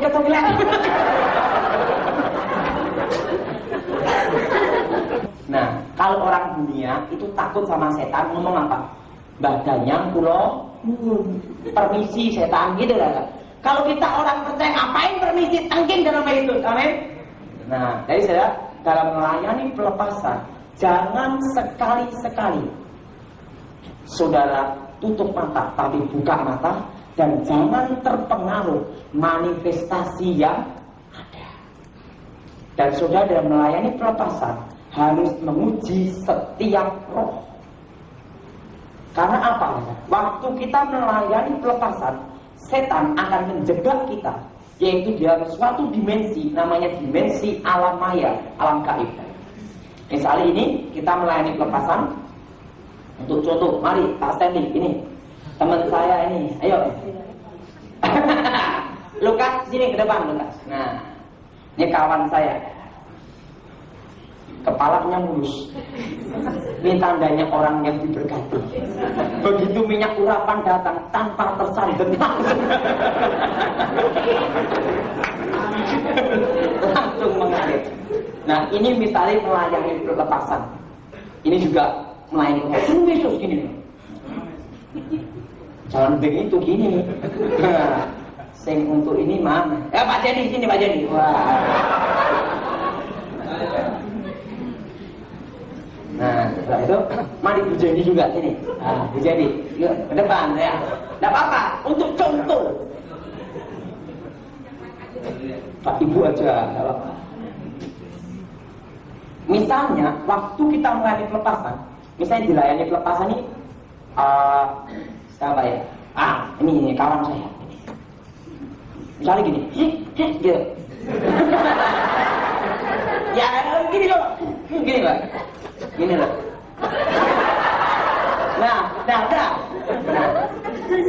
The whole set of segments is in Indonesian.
ketogilan. Nah, kalau orang dunia itu takut sama setan, ngomong apa? Badanyang pulau permisi setan gitu lah. Kalau kita orang percaya, ngapain permisi, tangking dalam itu, amin. Nah, jadi saya dalam melayani pelepasan, jangan sekali-sekali saudara tutup mata, tapi buka mata, dan jangan terpengaruh manifestasi yang ada. Dan saudara dalam melayani pelepasan harus menguji setiap roh. Karena apa? Waktu kita melayani pelepasan, setan akan menjebak kita, yaitu di dalam suatu dimensi, namanya dimensi alam maya, alam gaib. Misalnya ini kita melayani pelepasan. Untuk contoh, mari Pak Stanley, ini teman saya ini, ayo. Lukas, sini ke depan Lukas. Nah, ini kawan saya. Kepalanya mulus. Ini tandanya orang yang diberkati. Begitu minyak urapan datang tanpa tersandung, langsung mengalir. Nah, ini misalnya melayani pelepasan. Ini juga melayani pelepasan. Yesus gini. Jangan begitu gini. Sing untuk ini mana? Ya Pak Jadi sini Pak Jadi. Wah. Nah, setelah itu, mari Bu Jadi juga sini. Nah, Bu Jadi, yuk ke depan ya. Tidak apa-apa, untuk contoh. Pak Ibu aja, tidak apa-apa. Misalnya, waktu kita melayani pelepasan, misalnya dilayani pelepasan ini, siapa ya? Ini kawan saya. Misalnya gini, gitu. Ya, gini loh, gini loh. Gini loh. Nah,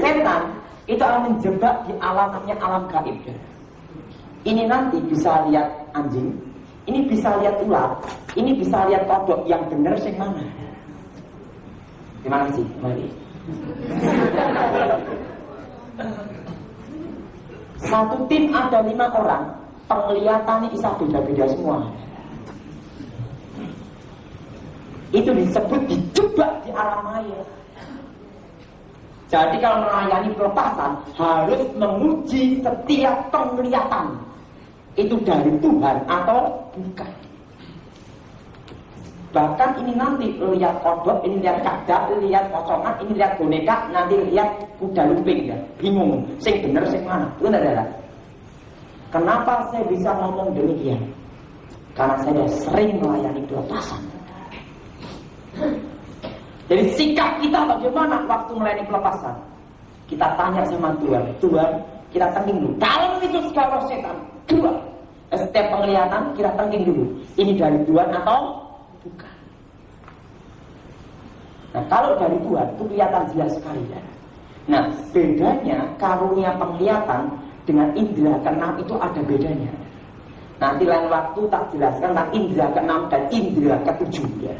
setan itu akan menjebak di alamnya alam gaib. Ini nanti bisa lihat anjing, ini bisa lihat ular, ini bisa lihat kodok. Yang benar sing mana? Terima kasih. Mari. Satu tim ada 5 orang, penglihatannya bisa beda-beda semua. Itu disebut dijebak di alam maya. Jadi kalau melayani pelepasan harus menguji setiap penglihatan itu dari Tuhan atau bukan. Bahkan ini nanti lihat kodok, ini lihat kadak, ini lihat pocongan, ini lihat boneka, nanti lihat kuda lumping ya. Bingung, sing bener sing mana? Benar. Kenapa saya bisa ngomong demikian? Karena saya sering melayani pelepasan. Jadi sikap kita bagaimana waktu melayani pelepasan? Kita tanya sama Tuhan, Tuhan, kita tengking dulu. Kalau itu segala setan, Tuhan, setiap penglihatan kita tengking dulu. Ini dari Tuhan atau bukan? Nah, kalau dari Tuhan itu kelihatan jelas sekali ya. Nah, bedanya karunia penglihatan dengan indera keenam itu ada bedanya. Nanti lain waktu tak jelaskan tentang indera keenam dan indera ketujuh ya.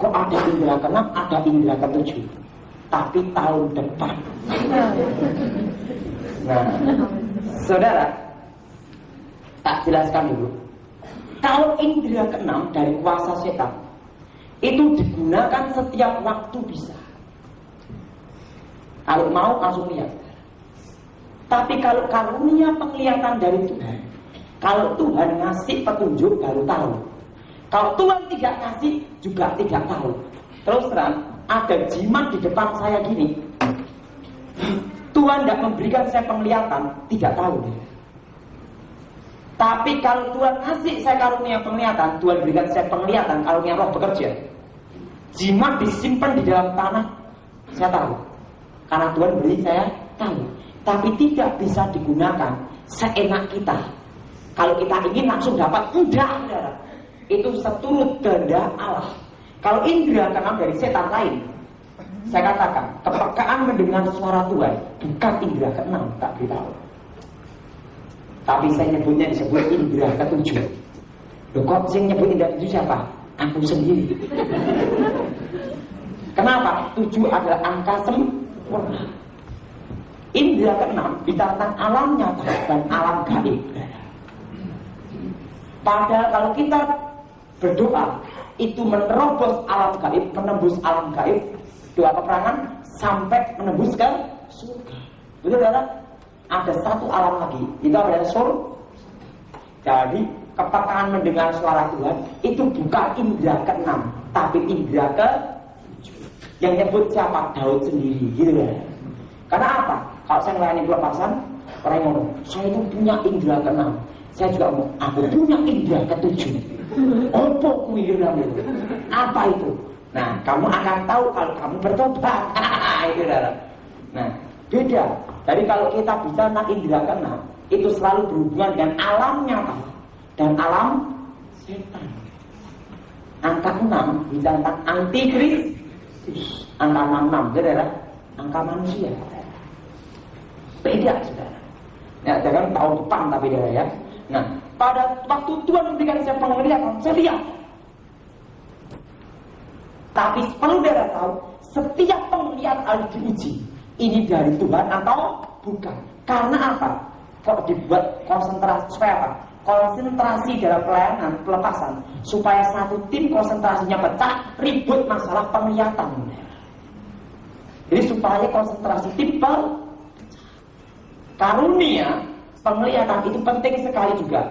Kok ada indera keenam, ada indera ketujuh. Tapi tahun depan. Nah, saudara, tak jelaskan dulu. Kalau indera keenam dari kuasa setan itu digunakan setiap waktu bisa. Kalau mau langsung lihat. Tapi kalau karunia penglihatan dari Tuhan, kalau Tuhan ngasih petunjuk baru tahu. Kalau Tuhan tidak kasih juga tidak tahu. Terus terang, ada jimat di depan saya gini. Tuhan tidak memberikan saya penglihatan, tidak tahu. Tapi kalau Tuhan ngasih saya karunia penglihatan, Tuhan berikan saya penglihatan, karunia roh bekerja. Jimat disimpan di dalam tanah, saya tahu. Karena Tuhan beri saya tahu. Tapi tidak bisa digunakan seenak kita. Kalau kita ingin langsung dapat, enggak. Itu seturut kehendak Allah. Kalau indera keenam dari setan lain, saya katakan kepekaan mendengar suara Tuhan bukan indera keenam, tak beritahu. Tapi saya nyebutnya disebut indera ketujuh. Loh kok saya nyebut indera ketujuh siapa? Aku sendiri. Kenapa? 7 adalah angka sempurna. Indra keenam bicara tentang alam nyata dan alam gaib. Padahal kalau kita berdoa itu menerobos alam gaib, menembus alam gaib, doa peperangan sampai menembus ke surga. Betul kan? Ada satu alam lagi, itu adalah surga. Jadi kepekaan mendengar suara Tuhan itu bukan indra keenam, tapi indra ke-7. Yang nyebut siapa? Daud sendiri, gitu kan? Karena apa? Kalau saya melayani pelepasan, orang yang ngomong, saya itu punya indra keenam. Saya juga ngomong, aku punya indra ke-7. Apa kuiran itu? Apa itu? Nah, kamu akan tahu kalau kamu bertobat. Itu adalah. Nah, beda. Jadi kalau kita bicara tentang indra keenam, itu selalu berhubungan dengan alam nyata dan alam setan. Angka 6 bicara tentang antikristus. Angka 66 itu adalah angka manusia. Beda, saudara. Ya, jangan tahun depan tapi dia ya. Nah, pada waktu Tuhan memberikan saya penglihatan, saya lihat. Tapi perlu dia tahu, setiap penglihatan harus diuji. Ini dari Tuhan atau bukan? Karena apa? Kok dibuat konsentrasi supaya apa? Konsentrasi dalam pelayanan pelepasan supaya satu tim konsentrasinya pecah, ribut masalah penglihatan. Jadi supaya konsentrasi tim karunia penglihatan itu penting sekali juga.